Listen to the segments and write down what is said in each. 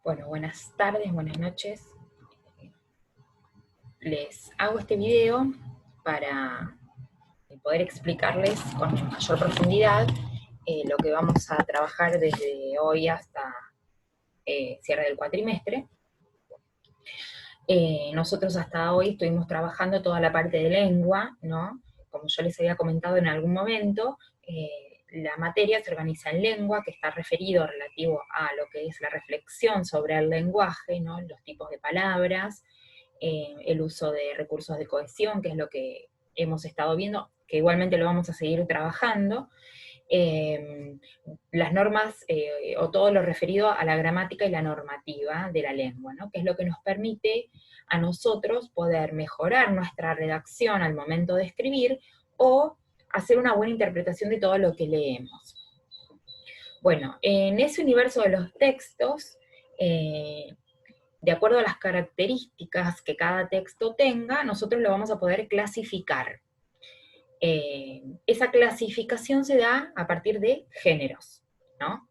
Bueno, buenas tardes, buenas noches. Les hago este video para poder explicarles con mayor profundidad lo que vamos a trabajar desde hoy hasta cierre del cuatrimestre. Nosotros hasta hoy estuvimos trabajando toda la parte de lengua, ¿no? Como yo les había comentado en algún momento, la materia se organiza en lengua, que está referido relativo a lo que es la reflexión sobre el lenguaje, ¿no? Los tipos de palabras, el uso de recursos de cohesión, que es lo que hemos estado viendo, que igualmente lo vamos a seguir trabajando, las normas o todo lo referido a la gramática y la normativa de la lengua, ¿no? Que es lo que nos permite a nosotros poder mejorar nuestra redacción al momento de escribir o hacer una buena interpretación de todo lo que leemos. Bueno, en ese universo de los textos, de acuerdo a las características que cada texto tenga, nosotros lo vamos a poder clasificar. Esa clasificación se da a partir de géneros, ¿no?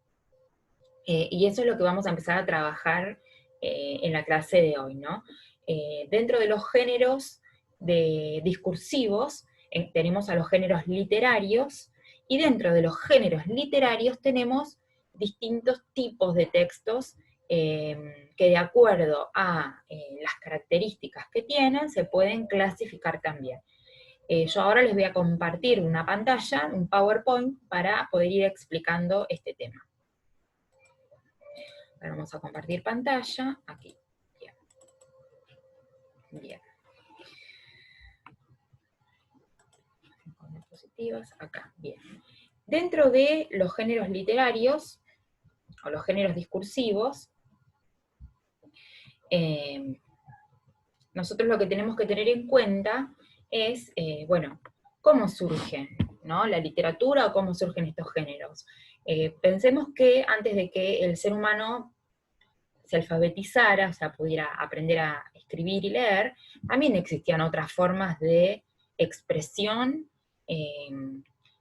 Y eso es lo que vamos a empezar a trabajar en la clase de hoy, ¿no? Dentro de los géneros discursivos, tenemos a los géneros literarios, y dentro de los géneros literarios tenemos distintos tipos de textos que de acuerdo a las características que tienen, se pueden clasificar también. Yo ahora les voy a compartir una pantalla, un PowerPoint, para poder ir explicando este tema. Ahora vamos a compartir pantalla, aquí, bien. Bien. Con diapositivas, acá, bien. Dentro de los géneros literarios, o los géneros discursivos, nosotros lo que tenemos que tener en cuenta es, bueno, cómo surge, ¿no? La literatura o cómo surgen estos géneros. Pensemos que antes de que el ser humano se alfabetizara, o sea, pudiera aprender a escribir y leer, también existían otras formas de expresión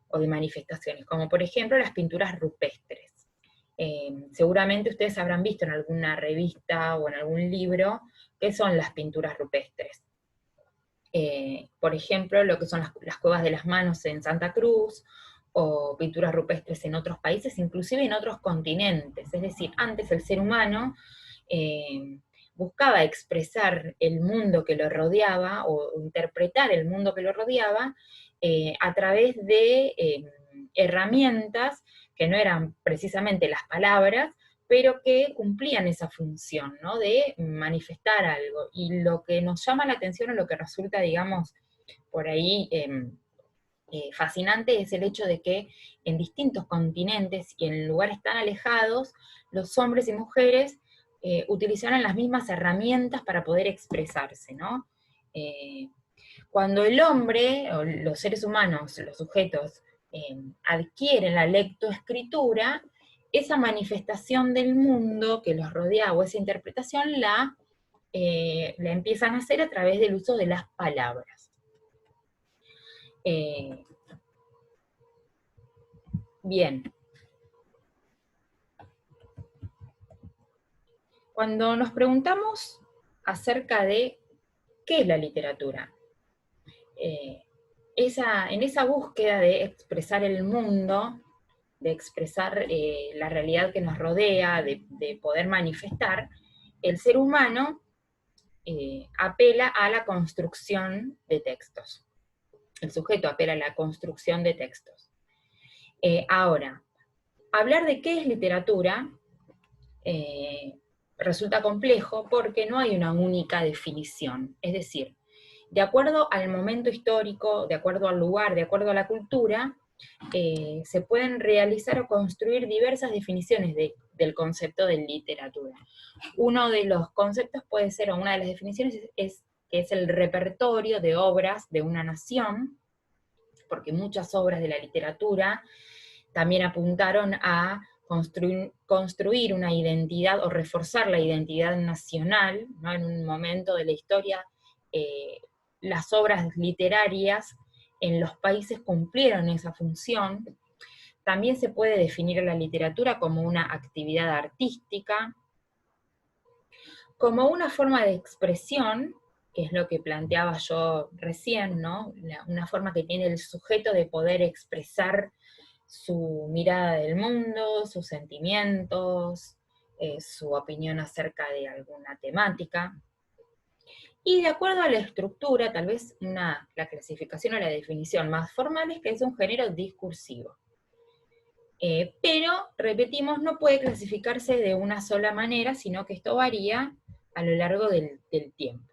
o de manifestaciones, como por ejemplo las pinturas rupestres. Seguramente ustedes habrán visto en alguna revista o en algún libro qué son las pinturas rupestres. Por ejemplo, lo que son las cuevas de las manos en Santa Cruz, o pinturas rupestres en otros países, inclusive en otros continentes. Es decir, antes el ser humano buscaba expresar el mundo que lo rodeaba, o interpretar el mundo que lo rodeaba, a través de herramientas que no eran precisamente las palabras, pero que cumplían esa función, ¿no? De manifestar algo. Y lo que nos llama la atención, o lo que resulta, digamos, por ahí fascinante, es el hecho de que en distintos continentes y en lugares tan alejados, los hombres y mujeres utilizaron las mismas herramientas para poder expresarse, ¿no? Cuando el hombre, o los seres humanos, los sujetos, adquieren la lectoescritura, esa manifestación del mundo que los rodea, o esa interpretación, la empiezan a hacer a través del uso de las palabras. Bien. Cuando nos preguntamos acerca de qué es la literatura, en esa búsqueda de expresar el mundo, de expresar la realidad que nos rodea, de poder manifestar, el ser humano apela a la construcción de textos. El sujeto apela a la construcción de textos. Ahora, hablar de qué es literatura resulta complejo porque no hay una única definición. Es decir, de acuerdo al momento histórico, de acuerdo al lugar, de acuerdo a la cultura, se pueden realizar o construir diversas definiciones del concepto de literatura. Uno de los conceptos puede ser, o una de las definiciones es que es el repertorio de obras de una nación, porque muchas obras de la literatura también apuntaron a construir una identidad o reforzar la identidad nacional, ¿no? En un momento de la historia, las obras literarias en los países cumplieron esa función. También se puede definir la literatura como una actividad artística, como una forma de expresión, que es lo que planteaba yo recién, ¿no? Una forma que tiene el sujeto de poder expresar su mirada del mundo, sus sentimientos, su opinión acerca de alguna temática. Y de acuerdo a la estructura, tal vez la clasificación o la definición más formal es que es un género discursivo. Pero, repetimos, no puede clasificarse de una sola manera, sino que esto varía a lo largo del tiempo.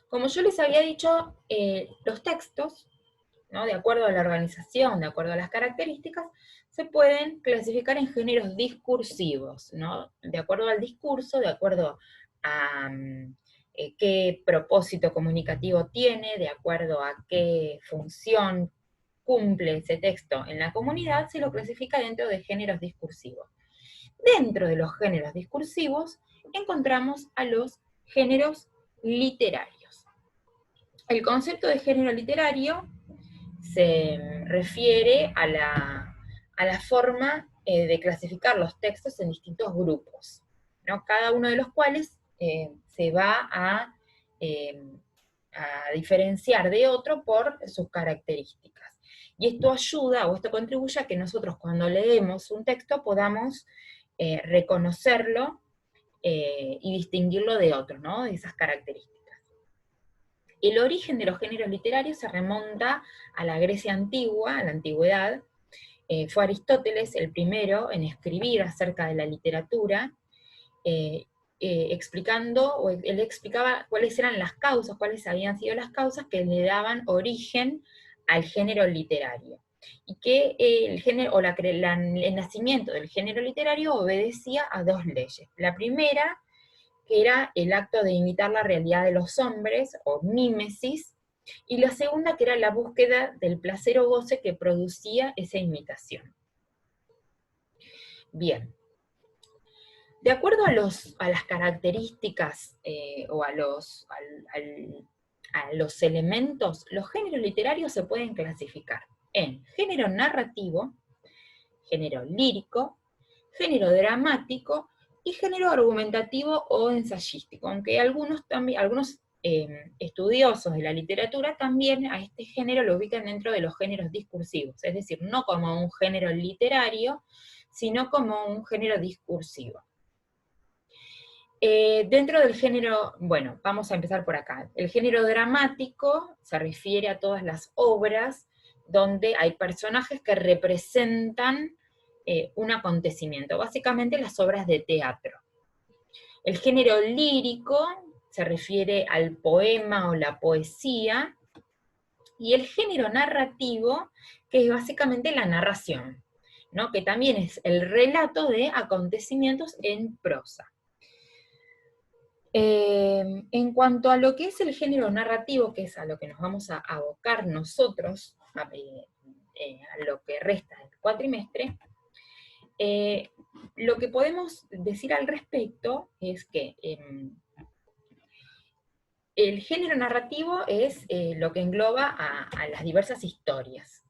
Como yo les había dicho, los textos, ¿no?, de acuerdo a la organización, de acuerdo a las características, se pueden clasificar en géneros discursivos, ¿no? De acuerdo al discurso, de acuerdo a qué propósito comunicativo tiene, de acuerdo a qué función cumple ese texto en la comunidad, se lo clasifica dentro de géneros discursivos. Dentro de los géneros discursivos encontramos a los géneros literarios. El concepto de género literario se refiere a la forma de clasificar los textos en distintos grupos, ¿no? Cada uno de los cuales se va eh, a diferenciar de otro por sus características. Y esto ayuda, o esto contribuye a que nosotros cuando leemos un texto podamos reconocerlo y distinguirlo de otro, ¿no?, de esas características. El origen de los géneros literarios se remonta a la Grecia antigua, a la antigüedad. Fue Aristóteles el primero en escribir acerca de la literatura, explicando, o él explicaba cuáles eran las causas, cuáles habían sido las causas que le daban origen al género literario. Y que el género, o el nacimiento del género literario obedecía a dos leyes. La primera, que era el acto de imitar la realidad de los hombres, o mímesis, y la segunda, que era la búsqueda del placer o goce que producía esa imitación. Bien. De acuerdo a las características o a los elementos, los géneros literarios se pueden clasificar en género narrativo, género lírico, género dramático y género argumentativo o ensayístico, aunque algunos estudiosos de la literatura también a este género lo ubican dentro de los géneros discursivos, es decir, no como un género literario, sino como un género discursivo. Dentro del género, bueno, vamos a empezar por acá. El género dramático se refiere a todas las obras donde hay personajes que representan un acontecimiento, básicamente las obras de teatro. El género lírico se refiere al poema o la poesía, y el género narrativo, que es básicamente la narración, ¿no?, que también es el relato de acontecimientos en prosa. En cuanto a lo que es el género narrativo, que es a lo que nos vamos a abocar nosotros, a lo que resta del cuatrimestre, lo que podemos decir al respecto es que el género narrativo es lo que engloba a las diversas historias.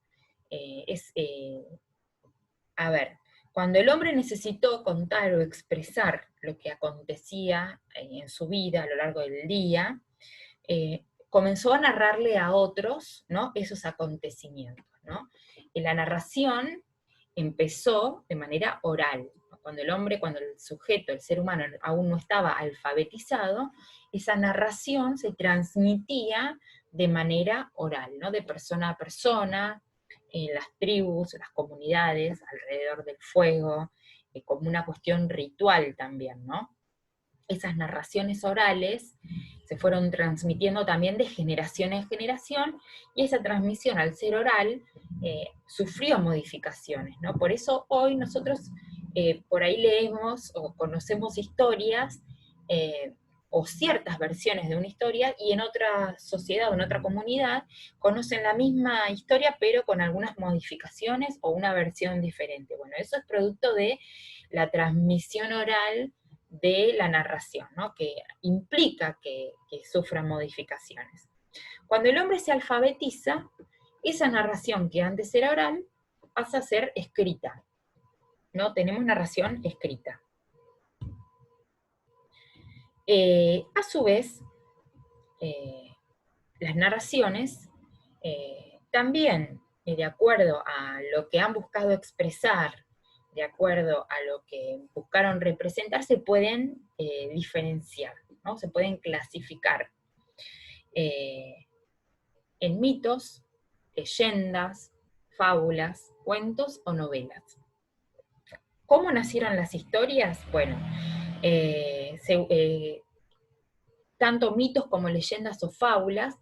A ver, cuando el hombre necesitó contar o expresar lo que acontecía en su vida a lo largo del día, comenzó a narrarle a otros, ¿no?, esos acontecimientos, ¿no? Y la narración empezó de manera oral. Cuando el sujeto, el ser humano, aún no estaba alfabetizado, esa narración se transmitía de manera oral, ¿no?, de persona a persona, en las tribus, las comunidades, alrededor del fuego, como una cuestión ritual también, ¿no? Esas narraciones orales se fueron transmitiendo también de generación en generación, y esa transmisión, al ser oral, sufrió modificaciones, ¿no? Por eso hoy nosotros por ahí leemos o conocemos historias, o ciertas versiones de una historia, y en otra sociedad o en otra comunidad conocen la misma historia, pero con algunas modificaciones o una versión diferente. Bueno, eso es producto de la transmisión oral de la narración, ¿no?, que implica que sufra modificaciones. Cuando el hombre se alfabetiza, esa narración que antes era oral pasa a ser escrita, ¿no? Tenemos narración escrita. A su vez, las narraciones también, de acuerdo a lo que han buscado expresar, de acuerdo a lo que buscaron representar, se pueden diferenciar, ¿no? Se pueden clasificar en mitos, leyendas, fábulas, cuentos o novelas. ¿Cómo nacieron las historias? Bueno, tanto mitos como leyendas o fábulas,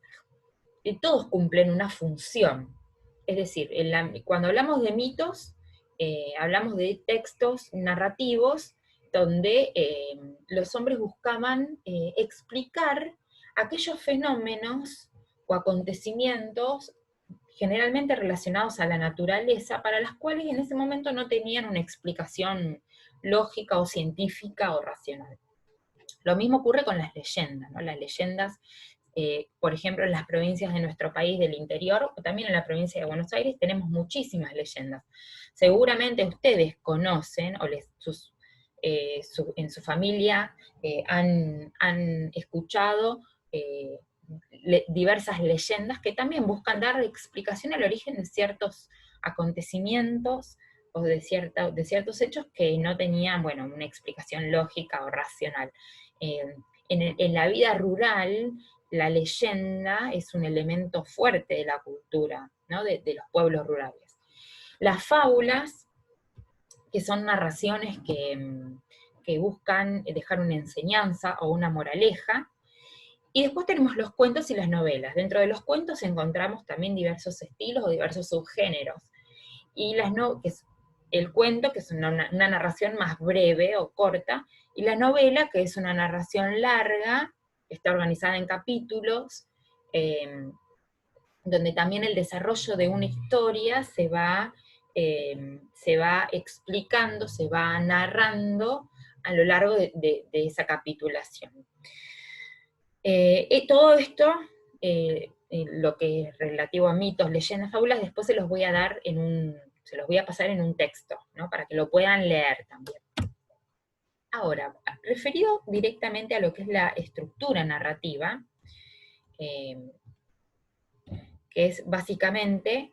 todos cumplen una función. Es decir, cuando hablamos de mitos, hablamos de textos narrativos donde los hombres buscaban explicar aquellos fenómenos o acontecimientos generalmente relacionados a la naturaleza, para las cuales en ese momento no tenían una explicación lógica o científica o racional. Lo mismo ocurre con las leyendas, ¿no? Las leyendas, por ejemplo, en las provincias de nuestro país del interior, o también en la provincia de Buenos Aires, tenemos muchísimas leyendas. Seguramente ustedes conocen, o en su familia han escuchado diversas leyendas que también buscan dar explicación al origen de ciertos acontecimientos o de ciertos hechos que no tenían, bueno, una explicación lógica o racional. En la vida rural, la leyenda es un elemento fuerte de la cultura, ¿no? de los pueblos rurales. Las fábulas, que son narraciones que buscan dejar una enseñanza o una moraleja. Y después tenemos los cuentos y las novelas. Dentro de los cuentos encontramos también diversos estilos o diversos subgéneros. Y que es el cuento, que es una narración más breve o corta, y la novela, que es una narración larga, que está organizada en capítulos, donde también el desarrollo de una historia se va explicando, se va narrando a lo largo de esa capitulación. Todo esto, lo que es relativo a mitos, leyendas, fábulas, después se los voy a pasar en un texto, ¿no? Para que lo puedan leer también. Ahora, referido directamente a lo que es la estructura narrativa, que es básicamente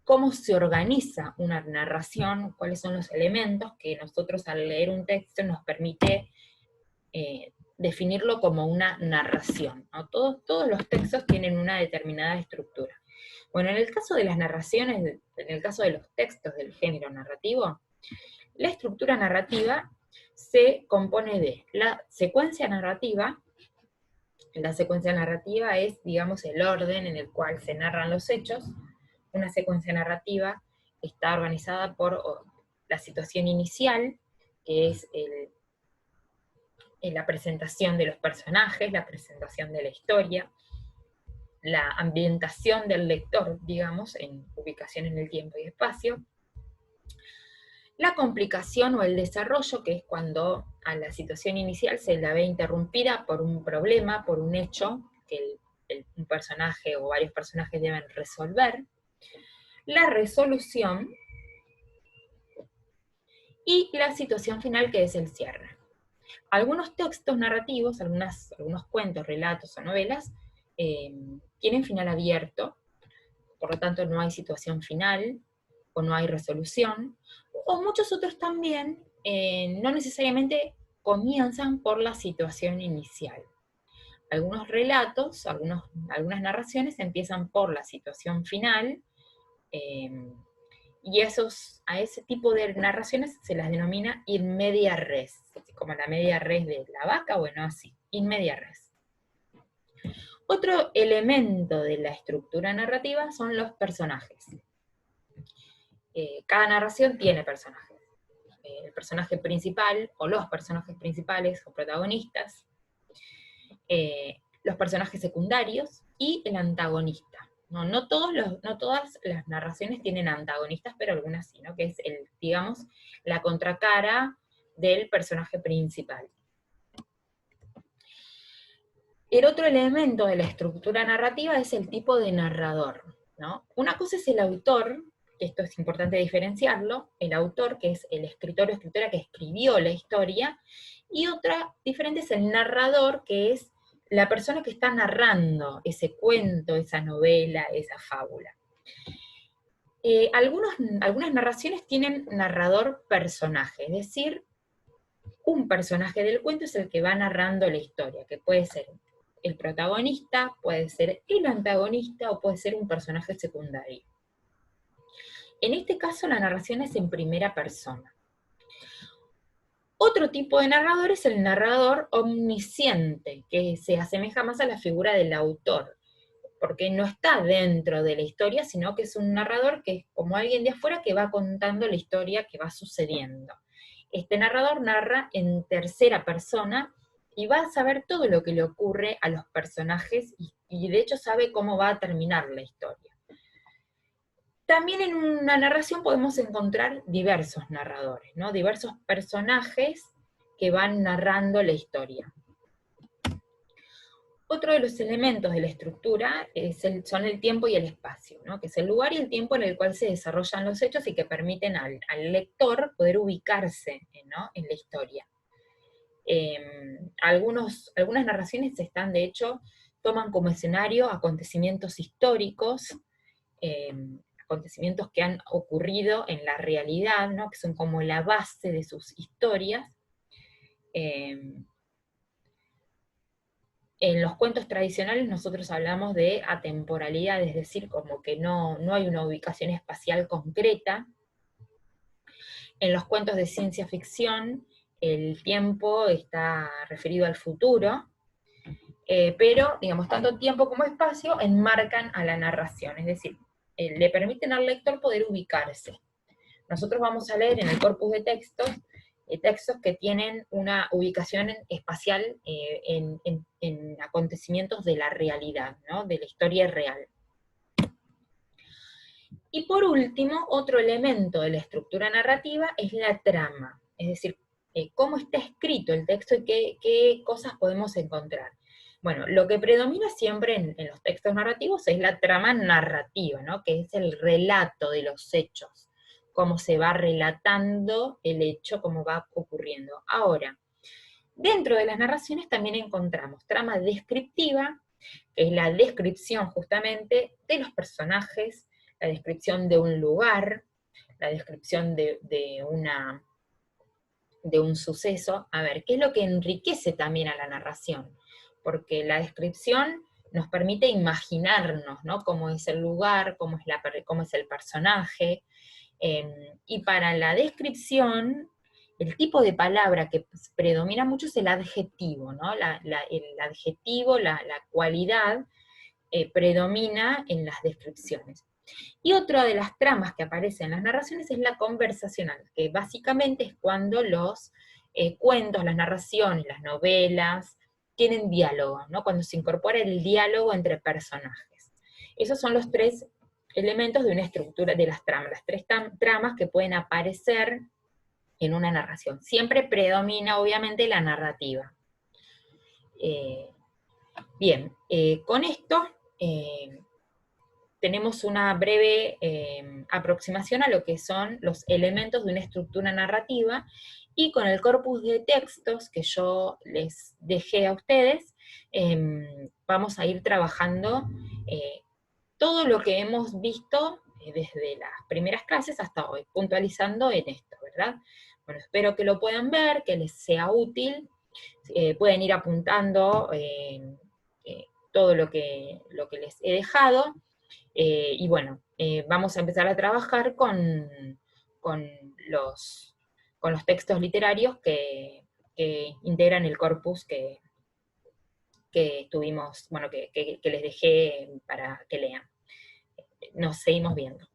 cómo se organiza una narración, cuáles son los elementos que nosotros al leer un texto nos permite definirlo como una narración, ¿no? Todos los textos tienen una determinada estructura. Bueno, en el caso de las narraciones, en el caso de los textos del género narrativo, la estructura narrativa se compone de la secuencia narrativa. La secuencia narrativa es, digamos, el orden en el cual se narran los hechos. Una secuencia narrativa está organizada por la situación inicial, que es la presentación de los personajes, la presentación de la historia, la ambientación del lector, digamos, en ubicación en el tiempo y espacio, la complicación o el desarrollo, que es cuando a la situación inicial se la ve interrumpida por un problema, por un hecho que un personaje o varios personajes deben resolver, la resolución y la situación final, que es el cierre. Algunos textos narrativos, algunos cuentos, relatos o novelas, tienen final abierto, por lo tanto no hay situación final, o no hay resolución, o muchos otros también no necesariamente comienzan por la situación inicial. Algunos relatos, algunas narraciones empiezan por la situación final, y a ese tipo de narraciones se las denomina in media res, como la media res de la vaca, bueno, así, in media res. Otro elemento de la estructura narrativa son los personajes. Cada narración tiene personajes. El personaje principal, o los personajes principales o protagonistas, los personajes secundarios y el antagonista. No todas las narraciones tienen antagonistas, pero algunas sí, ¿no? Que es digamos, la contracara del personaje principal. El otro elemento de la estructura narrativa es el tipo de narrador, ¿no? Una cosa es el autor, que esto es importante diferenciarlo, el autor, que es el escritor o escritora que escribió la historia, Y otra diferente es el narrador, que es la persona que está narrando ese cuento, esa novela, esa fábula. Algunas narraciones tienen narrador personaje, es decir, un personaje del cuento es el que va narrando la historia, que puede ser el protagonista, puede ser el antagonista o puede ser un personaje secundario. En este caso la narración es en primera persona. Otro tipo de narrador es el narrador omnisciente, que se asemeja más a la figura del autor, porque no está dentro de la historia, sino que es un narrador que es como alguien de afuera que va contando la historia que va sucediendo. Este narrador narra en tercera persona y va a saber todo lo que le ocurre a los personajes y de hecho sabe cómo va a terminar la historia. También en una narración podemos encontrar diversos narradores, ¿no? Diversos personajes que van narrando la historia. Otro de los elementos de la estructura son el tiempo y el espacio, ¿no? Que es el lugar y el tiempo en el cual se desarrollan los hechos y que permiten al lector poder ubicarse, ¿no? En la historia. Algunas narraciones están, de hecho, toman como escenario acontecimientos históricos, acontecimientos que han ocurrido en la realidad, ¿no? Que son como la base de sus historias. En los cuentos tradicionales nosotros hablamos de atemporalidad, es decir, como que no hay una ubicación espacial concreta. En los cuentos de ciencia ficción, el tiempo está referido al futuro, pero, digamos, tanto tiempo como espacio enmarcan a la narración, es decir, le permiten al lector poder ubicarse. Nosotros vamos a leer en el corpus de textos textos que tienen una ubicación espacial en acontecimientos de la realidad, ¿no? De la historia real. Y por último, otro elemento de la estructura narrativa es la trama, es decir, cómo está escrito el texto y qué cosas podemos encontrar. Bueno, lo que predomina siempre en los textos narrativos es la trama narrativa, ¿no? Que es el relato de los hechos, cómo se va relatando el hecho, cómo va ocurriendo. Ahora, dentro de las narraciones también encontramos trama descriptiva, que es la descripción justamente de los personajes, la descripción de un lugar, la descripción de un suceso. A ver, ¿qué es lo que enriquece también a la narración? Porque la descripción nos permite imaginarnos, ¿no? Cómo es el lugar, cómo es el personaje, y para la descripción, el tipo de palabra que predomina mucho es el adjetivo, ¿no? El adjetivo, la cualidad, predomina en las descripciones. Y otra de las tramas que aparecen en las narraciones es la conversacional, que básicamente es cuando los cuentos, las narraciones, las novelas, tienen diálogo, ¿no? Cuando se incorpora el diálogo entre personajes. Esos son los tres elementos de una estructura de las tres tramas que pueden aparecer en una narración. Siempre predomina, obviamente, la narrativa. Bien, con esto tenemos una breve aproximación a lo que son los elementos de una estructura narrativa, y con el corpus de textos que yo les dejé a ustedes, vamos a ir trabajando todo lo que hemos visto desde las primeras clases hasta hoy, puntualizando en esto, ¿verdad? Bueno, espero que lo puedan ver, que les sea útil, pueden ir apuntando todo lo que les he dejado, y bueno, vamos a empezar a trabajar con los, con los textos literarios que integran el corpus que estuvimos, bueno, que les dejé para que lean. Nos seguimos viendo.